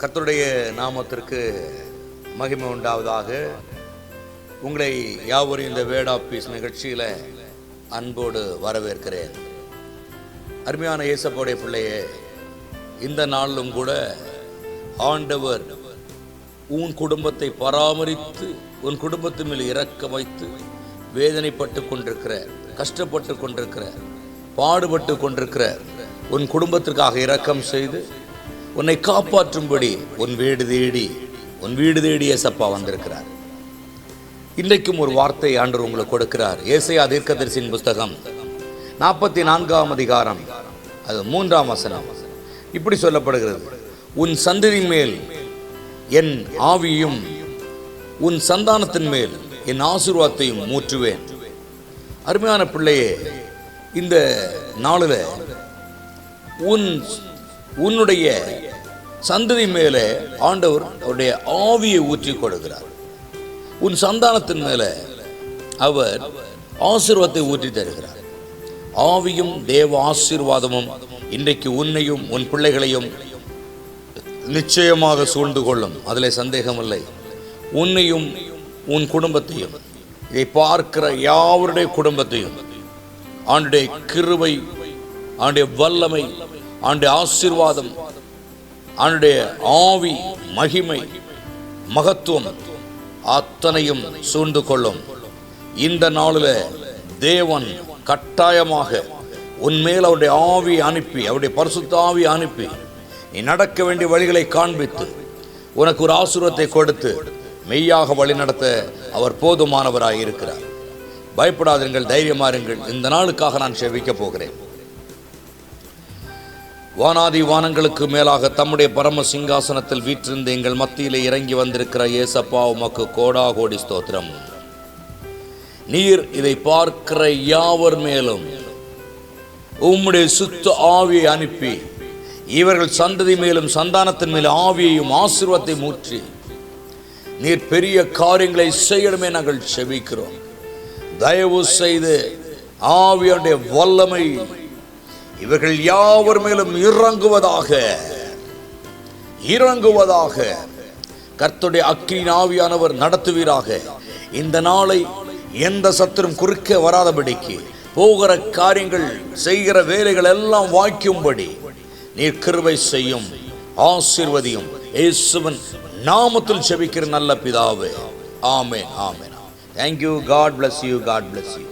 கர்த்தருடைய நாமத்திற்கு மகிமை உண்டாவதாக. உங்களை யாவரும் இந்த வேர்ட் ஆஃப் பீஸ் நிகழ்ச்சியில் அன்போடு வரவேற்கிறேன். அருமையான இயேசுவுடைய பிள்ளையே, இந்த நாளிலும் கூட ஆண்டவர் உன் குடும்பத்தை பராமரித்து உன் குடும்பத்தின் மேல் இரக்கம் வைத்து வேதனைப்பட்டு கொண்டிருக்கிற, கஷ்டப்பட்டு கொண்டிருக்கிற, பாடுபட்டு கொண்டிருக்கிற உன் குடும்பத்திற்காக இரக்கம் செய்து உன்னை காப்பாற்றும்படி உன் வீடு தேடி ஏசப்பா வந்திருக்கிறார். இன்றைக்கும் ஒரு வார்த்தை ஆண்டவர் உங்களுக்கு கொடுக்கிறார். ஏசாயா தீர்க்கதரிசியின் புஸ்தகம் 44ஆம் அதிகாரம், அது 3ஆம் வசனம். இப்படி சொல்லப்படுகிறது: உன் சந்ததி மேல் என் ஆவியும் உன் சந்தானத்தின் மேல் என் ஆசீர்வாதத்தையும் ஊற்றுவேன். அருமையான பிள்ளையே, இந்த நாளில் உன்னுடைய சந்ததி மேலே ஆண்டவர் அவருடைய ஆவியை ஊற்றி கொடுக்கிறார். உன் சந்தானத்தின் மேலே அவர் ஆசீர்வாதத்தை ஊற்றி தருகிறார். ஆவியும் தேவ ஆசீர்வாதமும் இன்றைக்கு உன்னையும் உன் பிள்ளைகளையும் நிச்சயமாக சூழ்ந்து கொள்ளும். அதில் சந்தேகமில்லை. உன்னையும் உன் குடும்பத்தையும், இதை பார்க்கிற யாவருடைய குடும்பத்தையும் ஆண்டுடைய கிருபை, ஆண்டுடைய வல்லமை, ஆண்டுடைய ஆசீர்வாதம், ஆண்டுடைய ஆவி, மகிமை, மகத்துவம் அத்தனையும் சூழ்ந்து கொள்ளும். இந்த நாளில் தேவன் கட்டாயமாக உன்மேல் அவருடைய ஆவி அனுப்பி, அவருடைய பரிசுத்த ஆவி அனுப்பி நீ நடக்க வேண்டிய வழிகளை காண்பித்து உனக்கு ஒரு ஆசீர்வாதத்தை கொடுத்து மெய்யாக வழி நடத்த அவர் போதுமானவராக இருக்கிறார். பயப்படாதீர்கள், தைரியமாறுங்கள். இந்த நாளுக்காக நான் செபிக்க போகிறேன். வானாதி வானங்களுக்கு மேலாக தம்முடைய பரம சிங்காசனத்தில் வீற்றிருந்து எங்கள் மத்தியிலே இறங்கி வந்திருக்கிற ஏசப்பா, உமக்கு கோடா கோடி ஸ்தோத்திரம். நீர் இதை பார்க்கிற யாவர் மேலும் உம்முடைய சுத்த ஆவியை அனுப்பி இவர்கள் சந்ததி மேலும் சந்தானத்தின் மேலும் ஆவியையும் ஆசீர்வாதத்தை ஊற்றி நீர் பெரிய காரியங்களை செய்யணுமே நாங்கள் செபிக்கிறோம். தயவு செய்து ஆவியுடைய வல்லமை இவர்கள் யாவர் மேலும் இறங்குவதாக. கர்த்தருடைய அக்கினி ஆவியானவர் நடத்துவீராக. இந்த நாளை எந்த சத்துரும் குறுக்க வராதபடிக்கு, போகிற காரியங்கள், செய்கிற வேலைகள் எல்லாம் வாய்க்கும்படி நீர் கிருபை செய்யும், ஆசீர்வதியும். இயேசுவின் நாமத்தில் ஜெபிக்கிற நல்ல பிதாவே, ஆமென், ஆமென். Thank you. God bless you. God bless you.